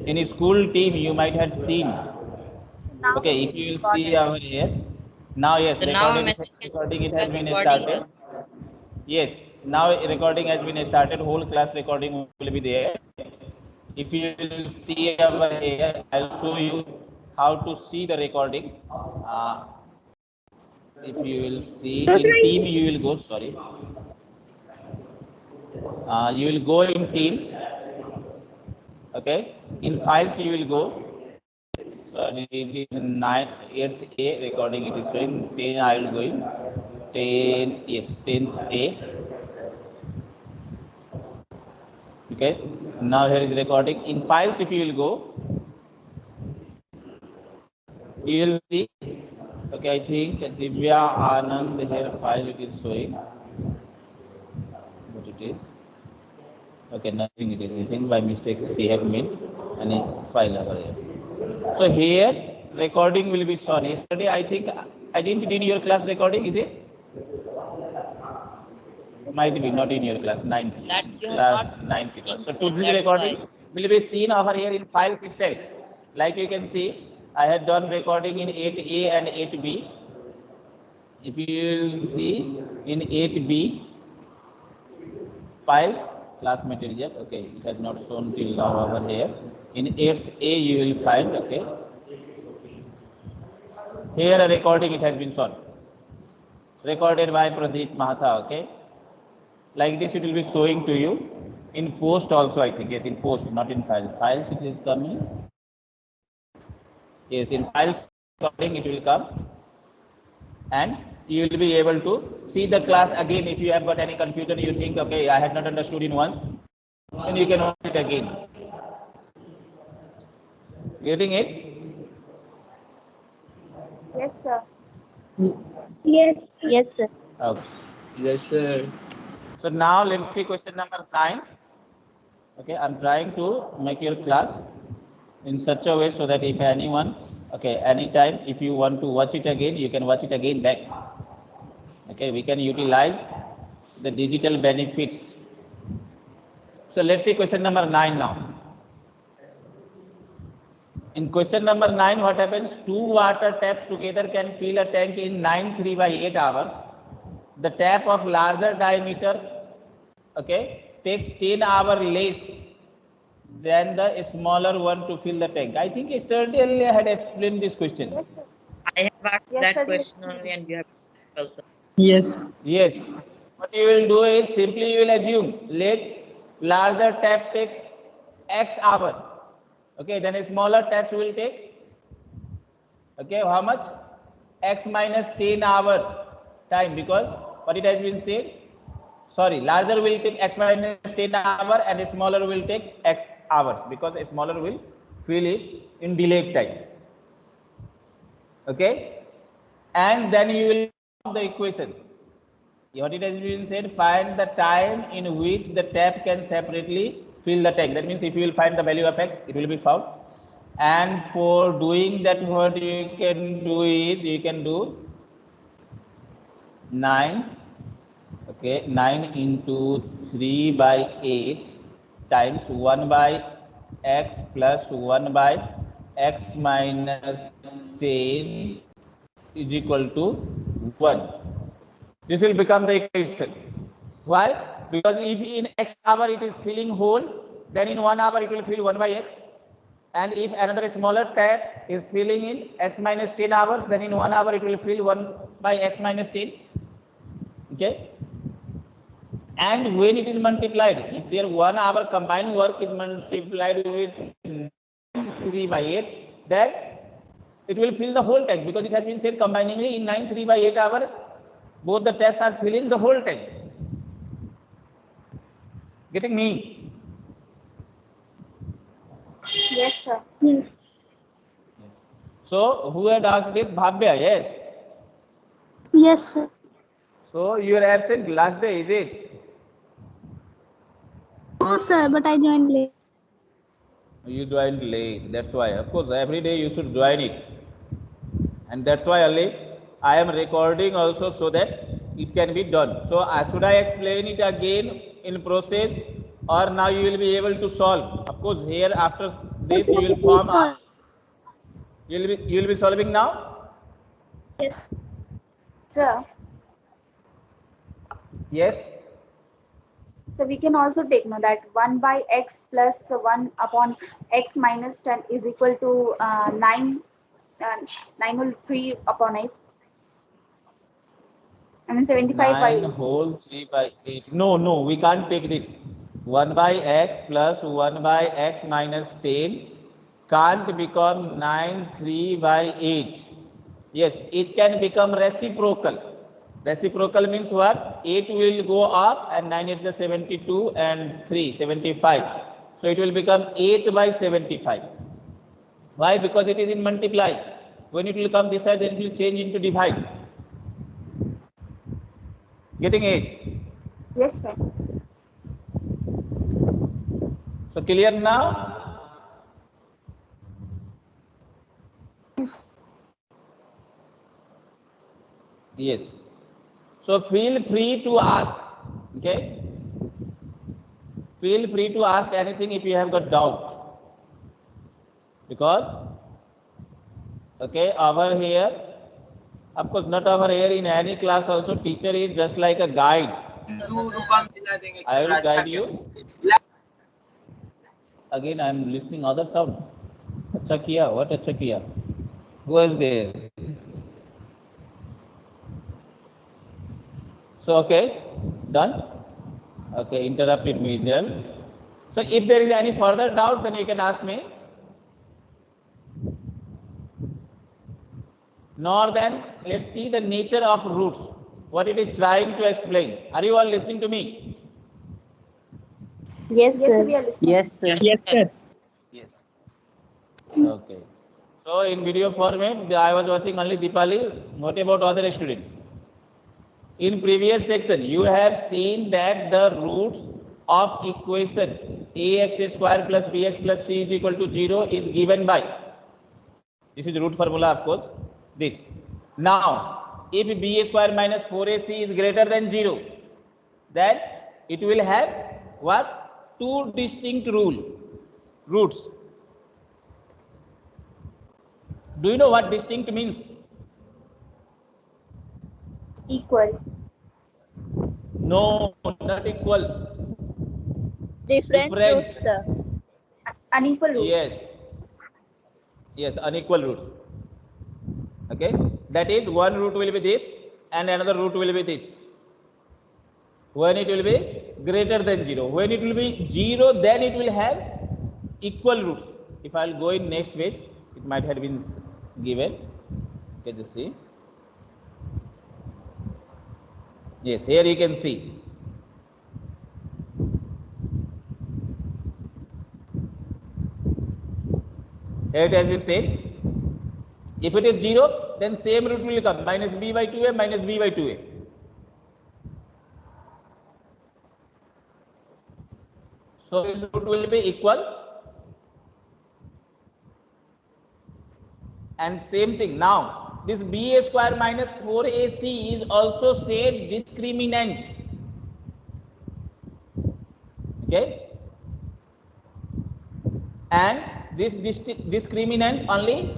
In a school team, you might have seen. So now Okay, if message you is will see recorded. over here, now yes, So now a recording message can recording it has start been recording. started. Yes, now recording has been started. Whole class recording will be there. If you will see over here, I'll show you how to see the recording. If you will see in team, you will go. Sorry, you will go in teams. Okay, in files you will go. Sorry, it is 8th A recording. It is showing 10. I will go in 10. Yes, 10th A. Okay, now here is recording. In files, if you will go, you will see. Okay, I think Divya Anand here file it is showing. What it is? Okay, nothing it is. I think by mistake she have made any file over here. So here recording will be shown. Yesterday I think I didn't did your class recording, is it? Might be not in your class, ninth That you have not class, ninth class. been So there. today's That's recording why. will be seen over here in files itself. Like you can see, I had done recording in 8A and 8B. If you will see in 8B files, class material, okay, it has not shown till now over here. In 8th A you will find, okay, here a recording it has been shown. Recorded by Pradeep Mahatha, okay. Like this it will be showing to you in post also, I think. Yes, in post, not in file. Files it is coming. Yes, in files recording it will come, and you will be able to see the class again. If you have got any confusion, you think, okay, I had not understood in once, then you can watch it again. Getting it? Yes, sir. Yes. Yes, sir. Okay. Yes, sir. So now let's see question number 9. Okay, I'm trying to make your class in such a way so that if anyone, okay, anytime if you want to watch it again, you can watch it again back. Okay, we can utilize the digital benefits. So let's see question number 9 now. In question number 9, what happens? Two water taps together can fill a tank in 9 3/8 hours. The tap of larger diameter, okay, takes 10 hours less than the smaller one to fill the tank. I think yesterday I had explained this question. Yes, sir. I have asked that Yesterday. question only, and you have also. Yes. Yes. What you will do is simply you will assume let larger tap takes X hour. Okay, then a smaller taps will take, okay, how much? X minus 10 hour time, because what it has been said, sorry, larger will take X minus 10 hour and a smaller will take X hours, because a smaller will fill it in delayed time. Okay, and then you will solve the equation. What it has been said, find the time in which the tap can separately fill the tank. That means if you will find the value of X, it will be found. And for doing that, what you can do is you can do 9, okay, 9 into 3 by 8 times 1 by X plus 1 by X minus 10 is equal to 1. This will become the equation. Why? Because if in X hour it is filling whole, then in 1 hour it will fill 1 by X. And if another smaller tap is filling in X minus 10 hours, then in 1 hour it will fill 1 by X minus 10. Okay. And when it is multiplied, if their 1 hour combined work is multiplied with 3 by 8, then it will fill the whole tank, because it has been said combiningly in 9 3 by 8 hour, both the taps are filling the whole tank. Getting me? Yes, sir. Yes. So who had asked this? Bhavya, yes. Yes, sir. So you are absent last day, is it? No, sir, but I joined late. You joined late. That's why. Of course, every day you should join it. And that's why only I am recording also, so that it can be done. So should I explain it again in process, or now you will be able to solve? Of course, here after this you will form a, you will be solving now. Yes, sir. Yes. So we can also take note that 1 by x plus 1 upon x minus 10 is equal to 9, 9 whole 3 upon 8. I mean 75 by 9 whole 3 by 8. No, we can't take this. 1 by x plus 1 by x minus 10 can't become 9 3 by 8. Yes, it can become reciprocal. Reciprocal means what? 8 will go up and 9 is the 72 and 3, 75. So it will become 8 by 75. Why? Because it is in multiply. When it will come this side, then it will change into divide. Getting it? yes, sir. So clear now? Yes. Yes. So feel free to ask. Okay? Feel free to ask anything if you have got doubt. Because, okay, over here, of course, not over here, in any class also, teacher is just like a guide. I will guide you. Again, I am listening other sound. Acha kiya, what acha kiya? Who is there? So, okay, done. Okay, interrupted me then. So, if there is any further doubt, then you can ask me. Nor then, let's see the nature of roots, what it is trying to explain. Are you all listening to me? Yes, sir, we are listening. Yes, sir. Yes, sir. Yes. Okay. So, in video format, I was watching only Deepali. What about other students? In previous section, you have seen that the roots of equation ax square plus bx plus c is equal to 0 is given by, this is the root formula, of course, this. Now, if b square minus 4ac is greater than 0, then it will have what? Two distinct roots. Do you know what distinct means? Equal. No, not equal. Different roots, sir. Unequal root. Yes, unequal root. Okay, that is one root will be this and another root will be this. When it will be greater than 0, when it will be 0, then it will have equal roots. If I'll go in next page, it might have been given. Okay, just see. Yes, here you can see. Here it has been said. If it is 0, then same root will come, minus b by 2a minus b by 2a. So this root will be equal. And same thing. Now, this b square minus 4ac is also said discriminant. Okay? And this discriminant only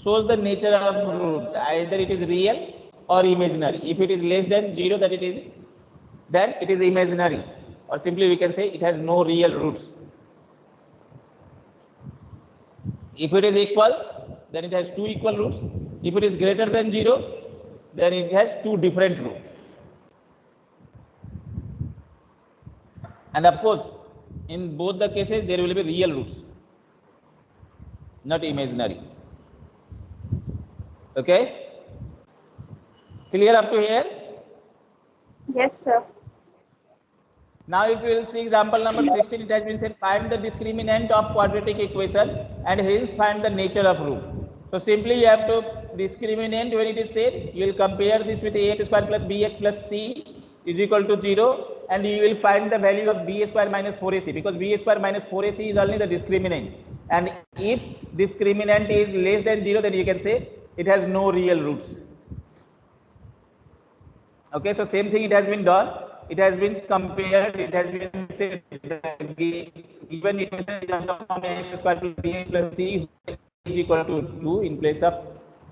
shows the nature of root. Either it is real or imaginary. If it is less than 0, then it is imaginary. Or simply we can say it has no real roots. If it is equal, then it has two equal roots. If it is greater than 0, then it has two different roots. And of course, in both the cases, there will be real roots, not imaginary. Okay? Clear up to here? Yes, sir. Now, if you will see example number 16, it has been said, find the discriminant of quadratic equation and hence find the nature of root. So, simply you have to discriminant when it is said, you will compare this with ax square plus bx plus c is equal to 0 and you will find the value of b square minus 4ac because b square minus 4ac is only the discriminant. And if discriminant is less than 0, then you can say it has no real roots. Okay, so same thing it has been done. It has been compared. It has been said given equation is of the form x square plus bx plus c is equal to 2. In place of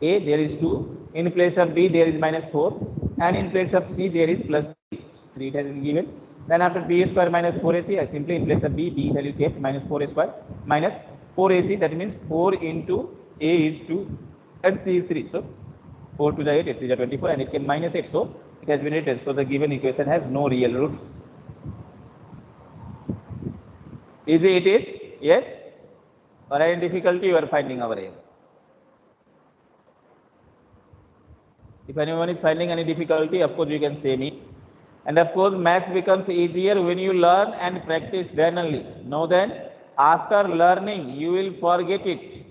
a there is 2. In place of b there is minus 4, and in place of c there is plus 3. It has been given. Then after b square minus 4ac, I simply in place of b value kept minus 4a square minus 4ac. That means 4 into a is 2 and c is 3. So 4 to the 8, it is 24, and it can minus 8. So it has been written. So the given equation has no real roots. Easy it is? Yes? Or any difficulty you are finding over here? If anyone is finding any difficulty, of course you can say me. And of course maths becomes easier when you learn and practice then only. Know then after learning you will forget it.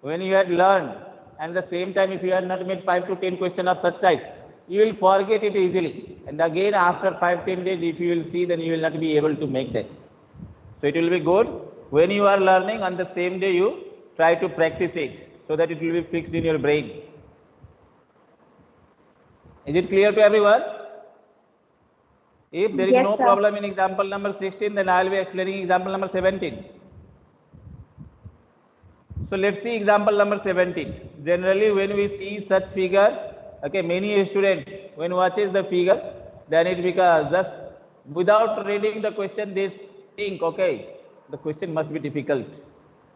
When you had learned, and the same time if you had not made 5 to 10 questions of such type, you will forget it easily. And again after 5-10 days if you will see, then you will not be able to make that. So it will be good when you are learning on the same day you try to practice it, so that it will be fixed in your brain. Is it clear to everyone? If there is Yes, no sir. problem in example number 16, then I will be explaining example number 17. So let's see example number 17. Generally when we see such figure, okay, many students when watches the figure, then it becomes just without reading the question they think, okay, the question must be difficult.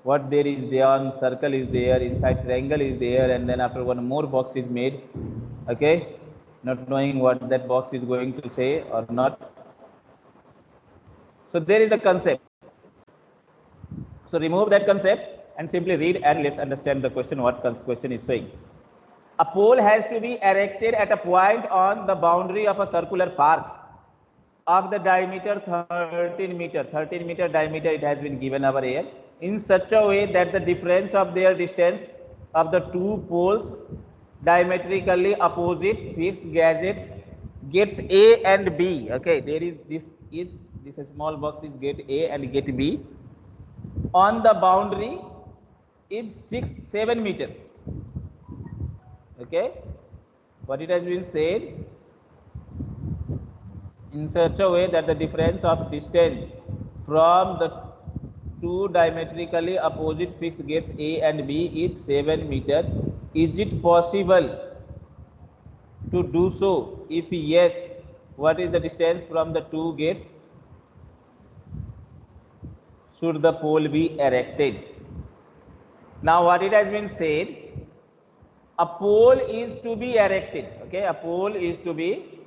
What there is there, circle is there, inside triangle is there, and then after one more box is made, okay, not knowing what that box is going to say or not. So there is the concept. So remove that concept and simply read, and let's understand the question, what question is saying. A pole has to be erected at a point on the boundary of a circular park of the diameter 13 meter. 13 meter diameter it has been given over here, in such a way that the difference of their distance of the two poles diametrically opposite fixed gadgets gets A and B. Okay, there is this small box is get A and get B. On the boundary is 7 meter. Okay, what it has been said, in such a way that the difference of distance from the two diametrically opposite fixed gates A and B is 7 meter. Is it possible to do so? If yes, what is the distance from the two gates should the pole be erected? Now what it has been said, a pole is to be erected. Okay, a pole is to be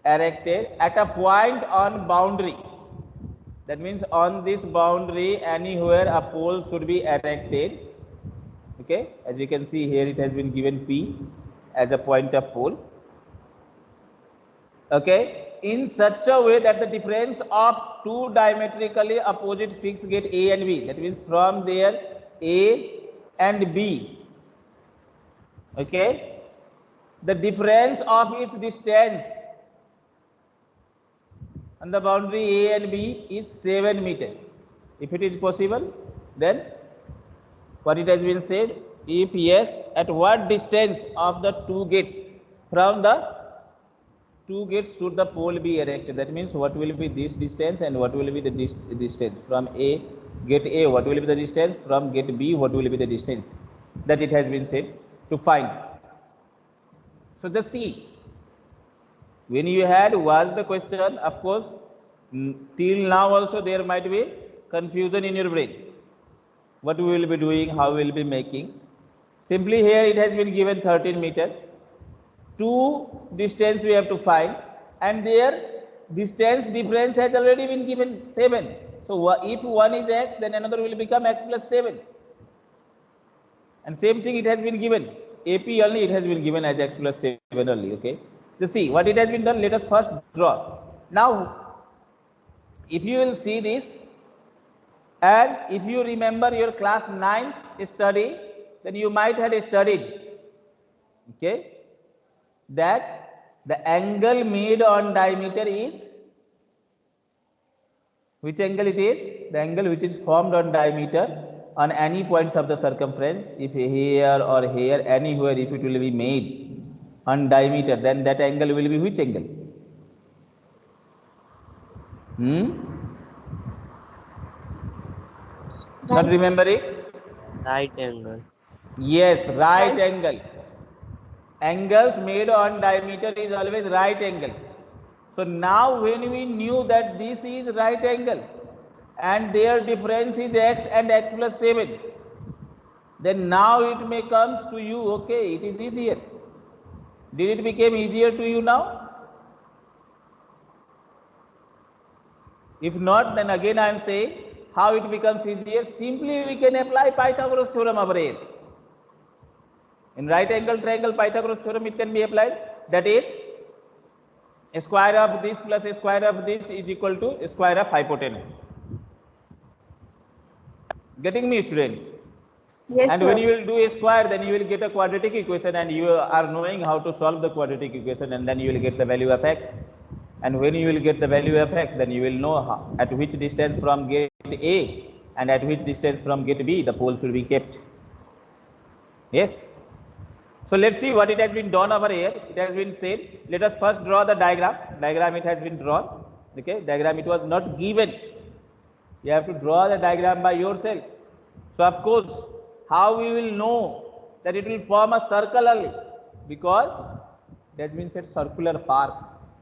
erected at a point on boundary. That means on this boundary anywhere a pole should be erected. Okay, as you can see here it has been given P as a point of pole. Okay, in such a way that the difference of two diametrically opposite fixed gate A and B, that means from there A and B, okay, the difference of its distance on the boundary A and B is 7 meter. If it is possible, then what it has been said, if yes, at what distance of the two gates from the two gates should the pole be erected? That means what will be this distance and what will be the distance from A, gate A, what will be the distance from gate B, what will be the distance, that it has been said to find. So just see, when you had watched the question, of course, till now also there might be confusion in your brain. What we will be doing, how we will be making. Simply here it has been given 13 meter. Two distance we have to find, and their distance difference has already been given 7. So if one is x, then another will become x plus 7. And same thing it has been given. AP only it has been given as x plus 7 only. Okay. So see what it has been done. Let us first draw. Now, if you will see this, and if you remember your class 9th study, then you might have studied, okay, that the angle made on diameter is, which angle it is? The angle which is formed on diameter on any points of the circumference, if here or here, anywhere, if it will be made, on diameter, then that angle will be which angle? Not Right. remembering? Right angle. Yes, right Right. angle. Angles made on diameter is always right angle. So now when we knew that this is right angle and their difference is x and x plus 7, then now it may comes to you, okay, it is easier. Did it become easier to you now? If not, then again I am saying how it becomes easier. Simply we can apply Pythagoras theorem over here. In right angle triangle, Pythagoras theorem it can be applied. That is, a square of this plus a square of this is equal to a square of hypotenuse. Getting me, students? Yes, And when sir. you will do a square, then you will get a quadratic equation, and you are knowing how to solve the quadratic equation, and then you will get the value of x. And when you will get the value of x, then you will know how, at which distance from gate A and at which distance from gate B the pole should be kept. Yes. So let's see what it has been done over here. It has been said. Let us first draw the diagram. Diagram it has been drawn. Okay. Diagram it was not given. You have to draw the diagram by yourself. So of course, how we will know that it will form a circle only? Because it has been said circular park.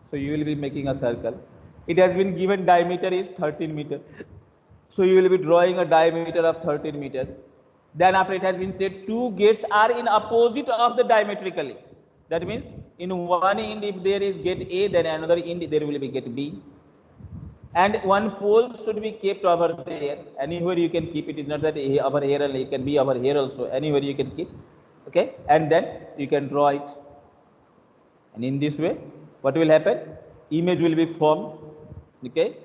So you will be making a circle. It has been given diameter is 13 meter. So you will be drawing a diameter of 13 meter. Then after it has been said two gates are in opposite of the diametrically. That means in one end if there is gate A, then another end there will be gate B. And one pole should be kept over there. Anywhere you can keep it. It's not that over here only, it can be over here also. Anywhere you can keep. Okay. And then you can draw it. And in this way, what will happen? Image will be formed. Okay.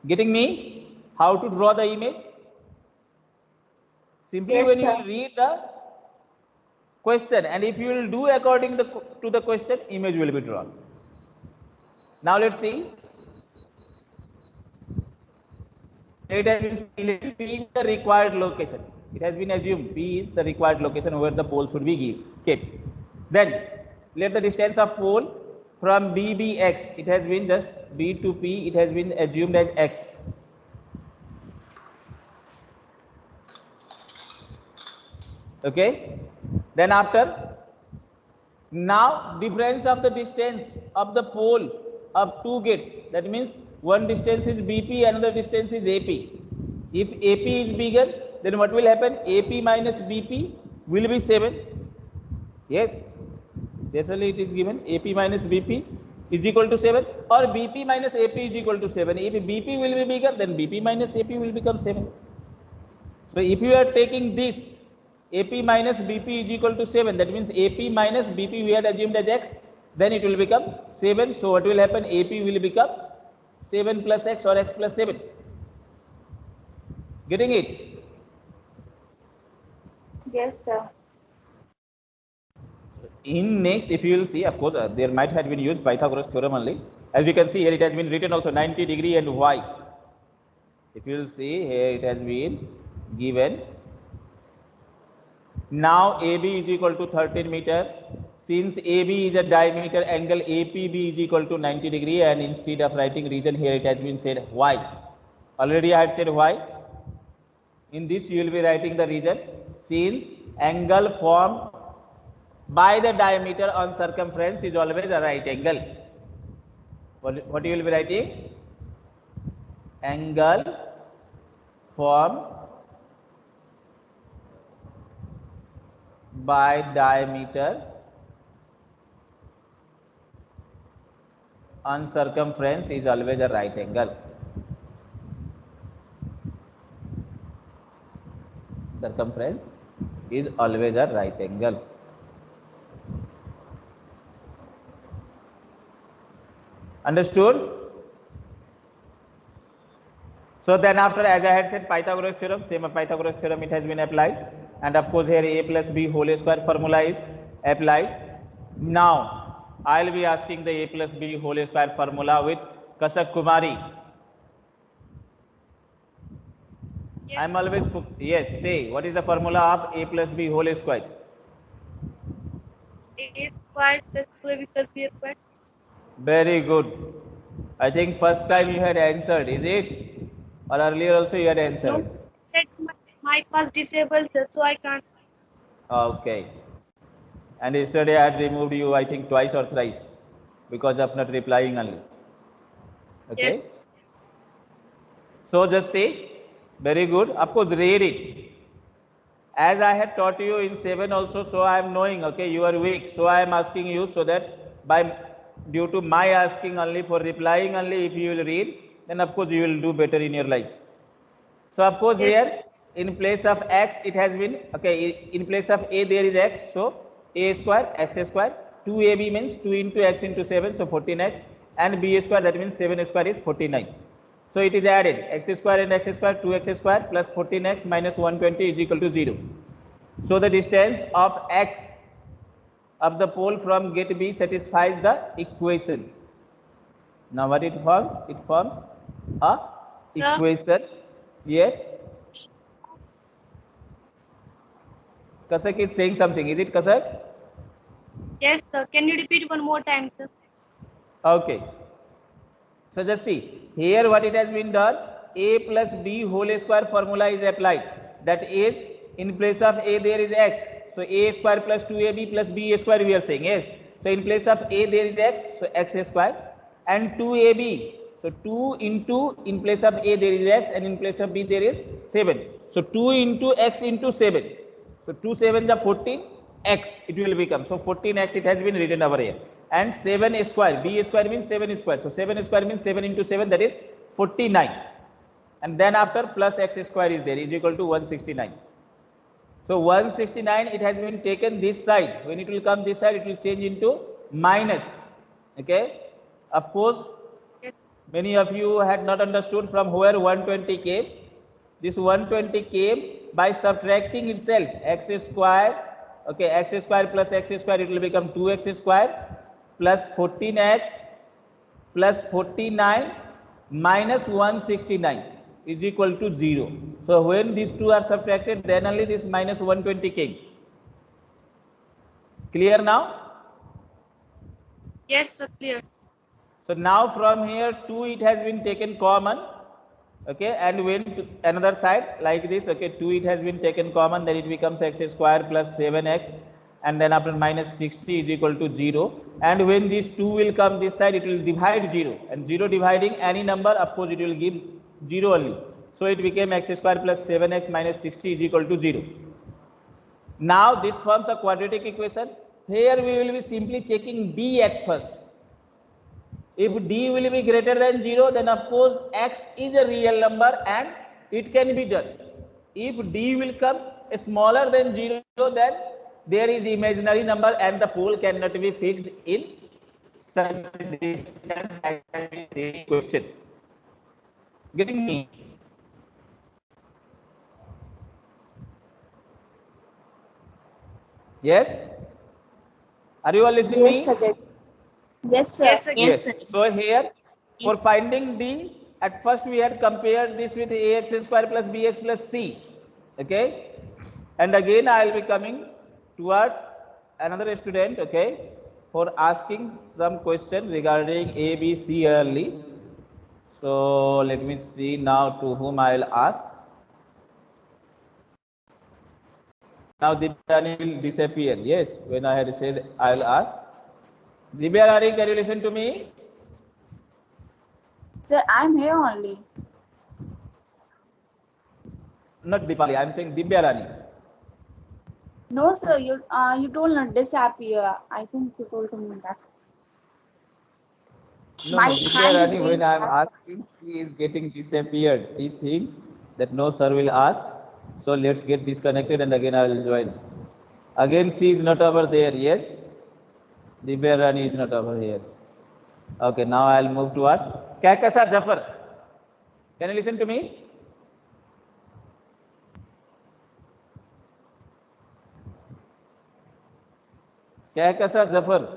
Getting me? How to draw the image? Simply Yes, when you sir. will read the question, and if you will do according to the question, image will be drawn. Now let's see. It has been selected P is the required location. It has been assumed P is the required location where the pole should be kept. Then let the distance of pole from B be x. It has been just B to P. It has been assumed as x. Okay. Then after, now difference of the distance of the pole of two gates. That means one distance is BP, another distance is AP. If AP is bigger, then what will happen? AP minus BP will be 7. Yes, that's only it is given. AP minus BP is equal to 7, or BP minus AP is equal to 7. If BP will be bigger, then BP minus AP will become 7. So if you are taking this, AP minus BP is equal to 7. That means AP minus BP we had assumed as x. Then it will become 7. So what will happen? AP will become 7 plus x or x plus 7. Getting it? Yes, sir. In next, if you will see, of course, there might have been used Pythagoras theorem only. As you can see here, it has been written also 90 degree and y. If you will see here, it has been given. Now AB is equal to 13 meter. Since AB is a diameter, angle APB is equal to 90 degree, and instead of writing region here, it has been said y. Already I had said y. In this you will be writing the region. Since angle formed by the diameter on circumference is always a right angle. What you will be writing? Angle formed by diameter on circumference is always a right angle. Circumference is always a right angle. Understood? So then after, as I had said, Pythagoras theorem, same Pythagoras theorem it has been applied, and of course here a plus b whole square formula is applied. Now I will be asking the a plus b whole square formula with Kasak Kumari. Yes. I am always, yes, say what is the formula of a plus b whole square? squared plus 2ab plus b squared. Very good. I think first time you had answered, is it? Or earlier also you had No, answered? that mic was disabled, sir, so I can't. Okay. And yesterday I had removed you, I think twice or thrice because of not replying only. Okay. Yes. So just say, very good. Of course, read it. As I had taught you in 7 also, so I am knowing, okay, you are weak. So I am asking you so that by due to my asking only, for replying only, if you will read, then of course you will do better in your life. So of course Yes. here in place of x it has been, okay, in place of a there is x, so a square x square, 2ab means 2 into x into 7, so 14x, and b square, that means 7 square is 49. So it is added x square and x square, 2x square plus 14x minus 120 is equal to 0. So the distance of x of the pole from gate B satisfies the equation. Now what it forms? It forms a Sir, equation. Yes. Kasak is saying something. Is it Kasak? yes, sir. Can you repeat one more time, sir? Okay. So just see here what it has been done. A plus b whole square formula is applied. That is, in place of a there is x. So a square plus 2ab plus b square we are saying, yes. So in place of a there is x, so x square, and 2ab. So 2 into, in place of a there is x, and in place of b there is 7. So 2 into x into 7. So 2 7 is 14 x it will become. So 14x it has been written over here. And 7 square, b square means 7 square. So 7 square means 7 into 7, that is 49. And then after plus x square is there, is equal to 169. So 169 it has been taken this side. When it will come this side, it will change into minus. Okay. Of course, Yes. many of you had not understood from where 120 came. This 120 came by subtracting itself x square. Okay, x square plus x square, it will become 2x square plus 14x plus 49 minus 169 is equal to 0. So when these two are subtracted, then only this minus 120 came. Clear now? Yes, sir. Clear. So now from here 2 it has been taken common, okay, and when to another side like this, okay, 2 it has been taken common, then it becomes x square plus 7x, and then after minus 60 is equal to 0. And when this 2 will come this side, it will divide 0, and 0 dividing any number, of course it will give 0 only. So it became x square plus 7x minus 60 is equal to 0. Now this forms a quadratic equation. Here we will be simply checking d at first. If d will be greater than 0, then of course x is a real number and it can be done. If d will come smaller than 0, then there is imaginary number and the pole cannot be fixed in such distance as we say question. Getting me? Yes? Are you all listening Yes, me? sir. Yes, sir. Yes, sir. Yes. So here for finding d, at first we had compared this with ax square plus bx plus c. Okay. And again I will be coming towards another student, okay, for asking some question regarding a, b, c early. So let me see now to whom I will ask. Now Dibyani will disappear. Yes, when I had said I will ask. Dibyani, can you listen to me? Sir, I'm here only. Not Dipali, I am saying Dibyarani. No, sir. You told not disappear. I think you told me that. No, My no, hand is Dibyarani, when doing I am that. asking, she is getting disappeared. She thinks that no sir will ask. So let's get disconnected and again I will join. Again, she is not over there. Yes, Dibyarani is not over here. Okay, now I will move towards Kakasa Jafar. Can you listen to me? Kakasa Jafar.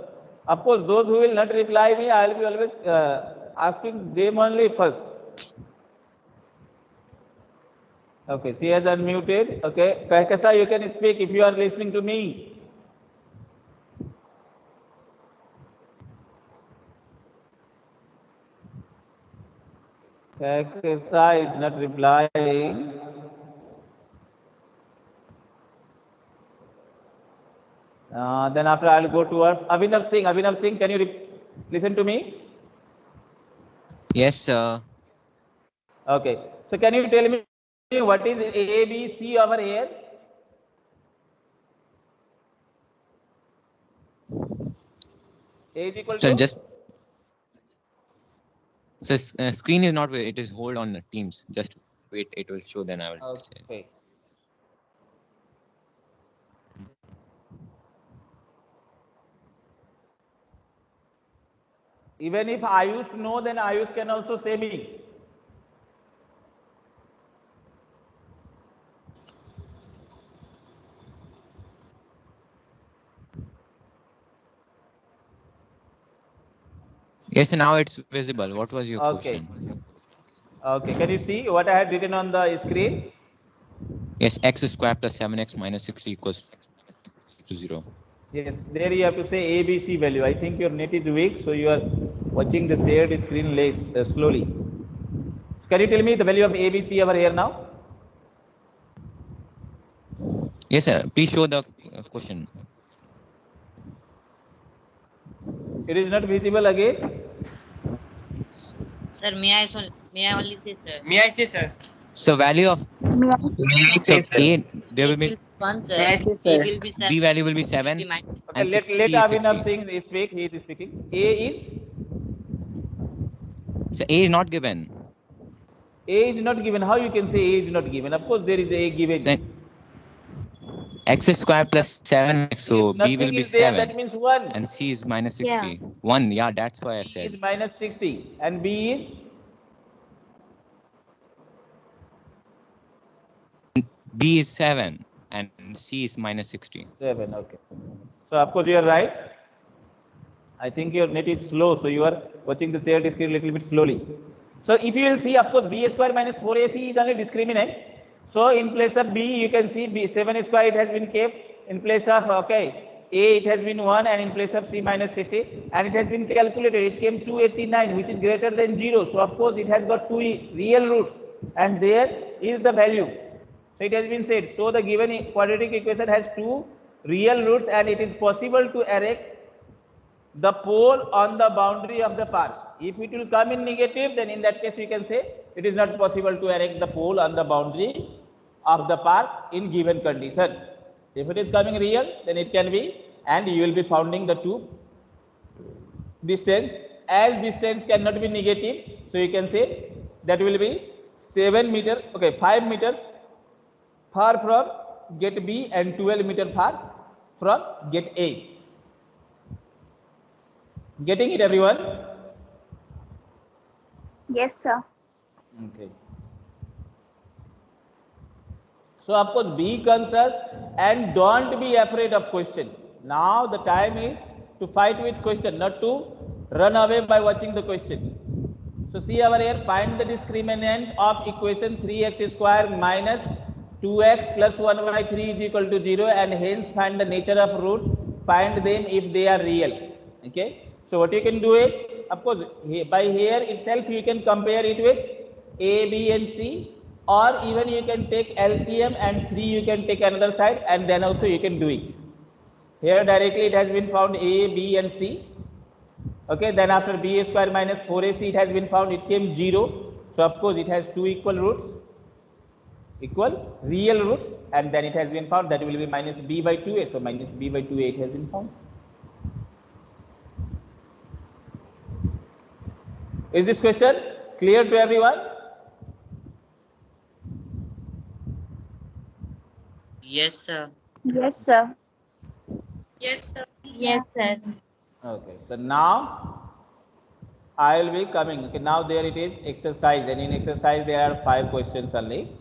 Of course, those who will not reply me, I will be always asking them only first. Okay, she has unmuted. Okay, Kakasa, you can speak if you are listening to me. Kakasa is not replying. Then after I'll go towards Abhinav Singh. Abhinav Singh, can you listen to me? Yes, sir. Okay. So can you tell me what is A, B, C over here? A is equal So to? just so screen is not where it is. Hold on Teams. Just wait. It will show. Then I will say. Okay. Even if Ayush know, then Ayush can also say me. Yes, now it's visible. What was your Okay. question? Okay. Can you see what I had written on the screen? Yes, x squared plus 7x minus 60 equals to 0. Yes, there you have to say ABC value. I think your net is weak, so you are watching the shared screen less slowly. Can you tell me the value of ABC over here now? Yes, sir. Please show the question. It is not visible again. Sir, may I only say, sir? May I say, sir? So value of May I? May I so say, sir? a there will It will be be 1, sir. May I say, A sir? will be 7. b value will be It will 7 be minus. Okay, and let 60 is Abhinav 60. Singh speak. He is speaking. A is So a is not given. A is not given. How you can say A is not given? Of course, there is A given. So x squared plus 7x. So If b will nothing be is there, 7 that means 1. and c is minus Yeah. 60. 1. Yeah, that's why I C said. is minus 60 and B is B is 7 and C is minus 60. 7. Okay. So, of course, you are right. I think your net is slow, so you are watching the shared screen a little bit slowly. So, if you will see, of course, B square minus 4AC is only discriminant. So, in place of B, you can see B 7 square it has been kept. In place of, okay, A it has been 1 and in place of C minus 60 and it has been calculated. It came 289 which is greater than 0. So, of course, it has got two real roots and there is the value. So, it has been said, so the given quadratic equation has two real roots and it is possible to erect the pole on the boundary of the park. If it will come in negative, then in that case you can say it is not possible to erect the pole on the boundary of the park in given condition. If it is coming real, then it can be, and you will be founding the two distance. As distance cannot be negative, so you can say that will be 7 meter, okay, 5 meter far from get B and 12 meter far from get A. Getting it, everyone? Yes, sir. Okay. So, of course, be conscious and don't be afraid of question. Now, the time is to fight with question, not to run away by watching the question. So, see over here, find the discriminant of equation 3x square minus 2x plus 1 by 3 is equal to 0 and hence find the nature of root, find them if they are real. Okay. So, what you can do is, of course, by here itself you can compare it with A, B and C, or even you can take LCM and 3 you can take another side and then also you can do it. Here directly it has been found A, B and C. Okay, then after B square minus 4AC it has been found, it came 0. So, of course, it has two equal roots, equal real roots, and then it has been found that will be minus B by 2A. So, minus B by 2A it has been found. Is this question clear to everyone? Yes, sir. Yes, sir. Yes, sir. Yes, sir. Okay, so now I will be coming. Okay, now there it is exercise, and in exercise there are 5 questions only.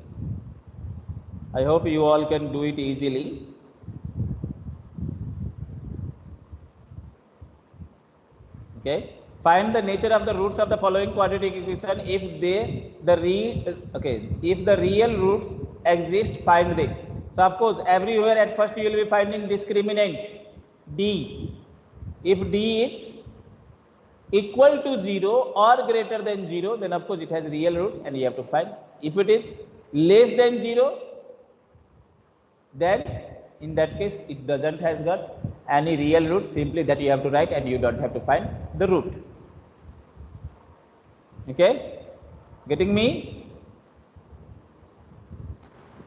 I hope you all can do it easily. Okay, find the nature of the roots of the following quadratic equation if if the real roots exist, find them. So, of course, everywhere at first you will be finding discriminant D. If D is equal to 0 or greater than 0, then of course it has real roots and you have to find. If it is less than 0, then in that case it doesn't has got any real root, simply that you have to write and you don't have to find the root. Okay, getting me?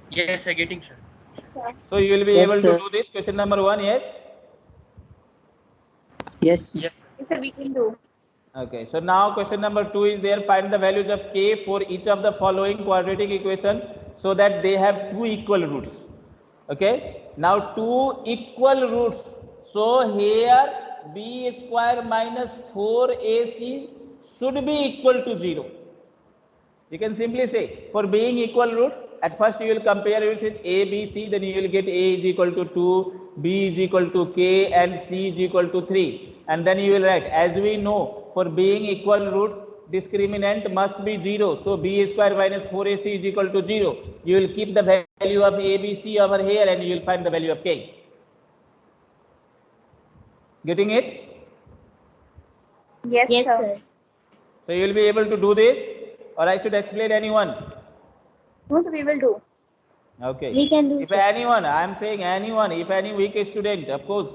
Yes, sir. Getting, sir. So you will be Yes, able sir. to do this question number 1. Yes. Yes. Yes, sir. Yes, sir, we can do. Okay, so now question number 2 is there. Find the values of k for each of the following quadratic equation so that they have two equal roots. Okay, now two equal roots. So here b square minus 4ac should be equal to 0. You can simply say, for being equal roots, at first you will compare it with a, b, c, then you will get a is equal to 2, b is equal to k, and c is equal to 3. And then you will write, as we know, for being equal roots, discriminant must be 0. So b square minus 4ac is equal to 0. You will keep the value of a, b, c over here and you will find the value of k. Getting it? Yes, Yes, sir. sir. So you will be able to do this, or I should explain anyone? No, sir, we will do. Okay. We can do, If sir. anyone, I am saying anyone, if any weak student, of course,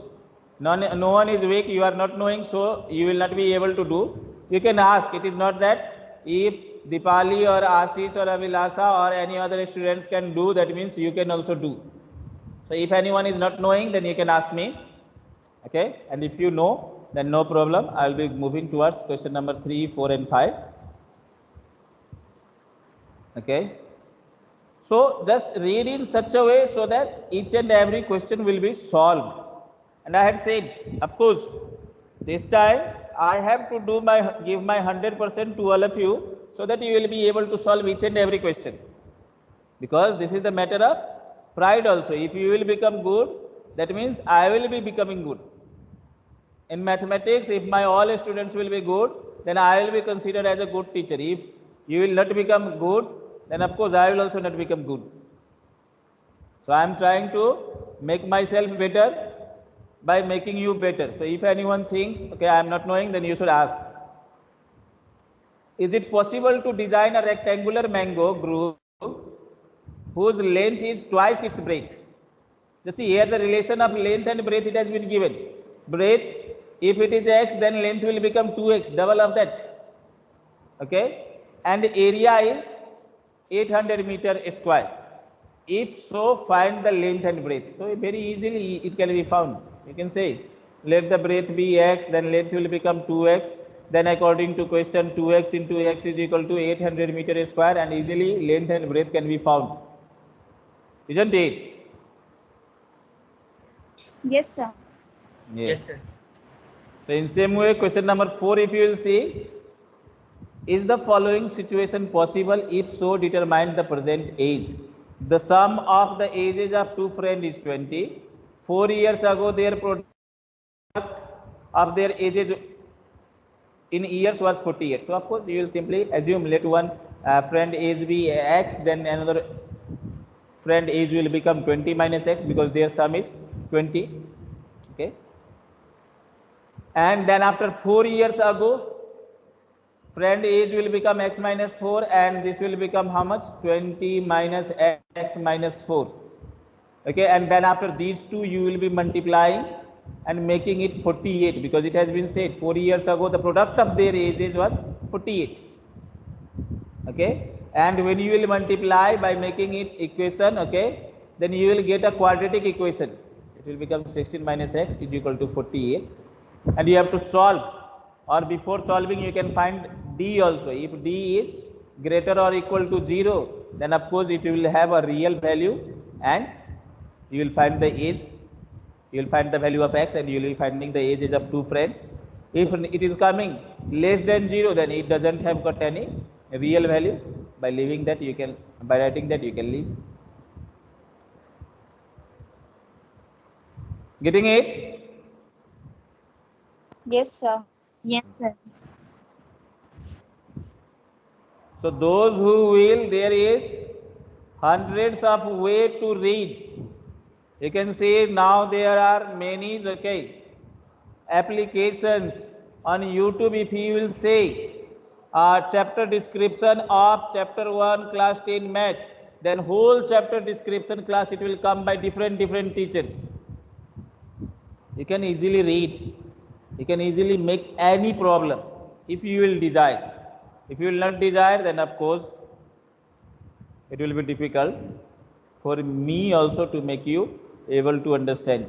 no one is weak, you are not knowing, so you will not be able to do. You can ask. It is not that if Dipali or Ashish or Avilasa or any other students can do, that means you can also do. So if anyone is not knowing, then you can ask me. Okay. And if you know, then no problem. I will be moving towards question number 3, 4, and 5. Okay. So just read in such a way so that each and every question will be solved. And I had said, of course, this time I have to give my 100% to all of you so that you will be able to solve each and every question. Because this is the matter of pride also. If you will become good, that means I will be becoming good. In mathematics, if my all students will be good, then I will be considered as a good teacher. If you will not become good, then of course I will also not become good. So I am trying to make myself better by making you better. So if anyone thinks, okay, I am not knowing, then you should ask. Is it possible to design a rectangular mango group whose length is twice its breadth? Just see here the relation of length and breadth it has been given. Breadth, if it is x, then length will become 2x, double of that. Okay, and area is 800 meter square. If so, find the length and breadth. So very easily it can be found. You can say, let the breadth be x, then length will become 2x. Then according to question, 2x into x is equal to 800 meter square, and easily length and breadth can be found. Isn't it? Yes, sir. Yes, sir. So in same way, question number 4, if you will see, is the following situation possible? If so, determine the present age. The sum of the ages of two friends is 20. 4 years ago, their product of their ages in years was 48. So of course, you will simply assume let one friend age be x, then another friend age will become 20 minus x because their sum is 20. Okay. And then after 4 years ago, friend age will become x minus 4, and this will become how much? 20 minus x minus 4. Okay, and then after these two you will be multiplying and making it 48, because it has been said 4 years ago the product of their ages was 48. Okay, and when you will multiply by making it equation, okay, then you will get a quadratic equation. It will become 16 minus x is equal to 48, and you have to solve, or before solving you can find d also. If d is greater or equal to 0, then of course it will have a real value, and you will find the age, you will find the value of x, and you will be finding the ages of two friends. If it is coming less than 0, then it doesn't have got any real value. By leaving that, you can, by writing that, you can leave. Getting it? Yes, sir. Yes, sir. So those who will, there is hundreds of way to read. You can see now there are many, okay, applications on YouTube, if you will say chapter description of chapter 1 class 10 math, then whole chapter description class it will come by different teachers. You can easily read, you can easily make any problem if you will desire. If you will not desire, then of course it will be difficult for me also to make you able to understand.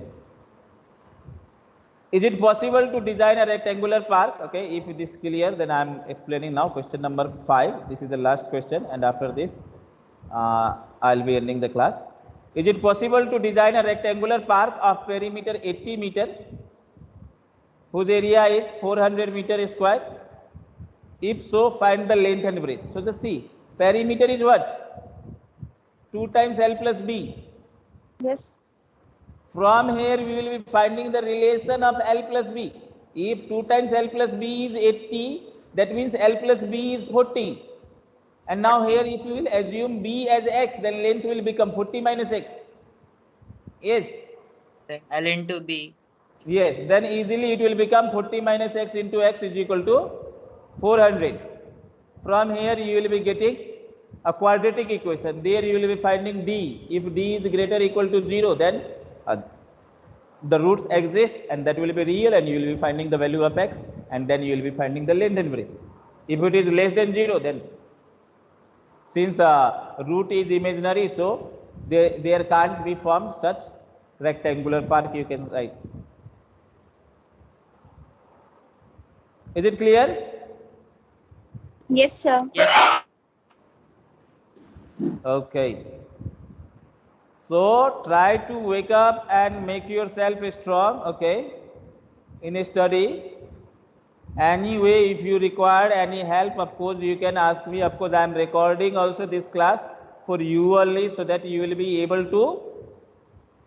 Is it possible to design a rectangular park? Okay, if it is clear, then I am explaining now question number 5. This is the last question, and after this I'll be ending the class. Is it possible to design a rectangular park of perimeter 80 meter whose area is 400 meter square? If so, find the length and breadth. So just see, perimeter is what? 2 times L plus B. Yes. From here we will be finding the relation of L plus B. If 2 times L plus B is 80, that means L plus B is 40. And now here if you will assume B as X, then length will become 40 minus X. Yes. Then L into B. Yes, then easily it will become 40 minus X into X is equal to 400. From here you will be getting a quadratic equation. There you will be finding D. If D is greater or equal to 0, then the roots exist and that will be real, and you will be finding the value of X, and then you will be finding the length and breadth. If it is less than 0, then since the root is imaginary, so there can't be formed such rectangular park, you can write. Is it clear? Yes, sir. Yes. Okay. So try to wake up and make yourself strong, okay, in study. Anyway, if you require any help, of course you can ask me. Of course I am recording also this class for you only, so that you will be able to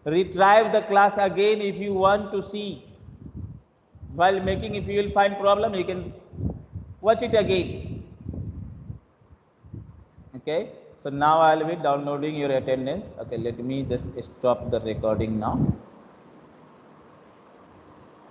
retrieve the class again if you want to see. While making, if you will find problem, you can watch it again. Okay, so now I will be downloading your attendance. Okay, let me just stop the recording now.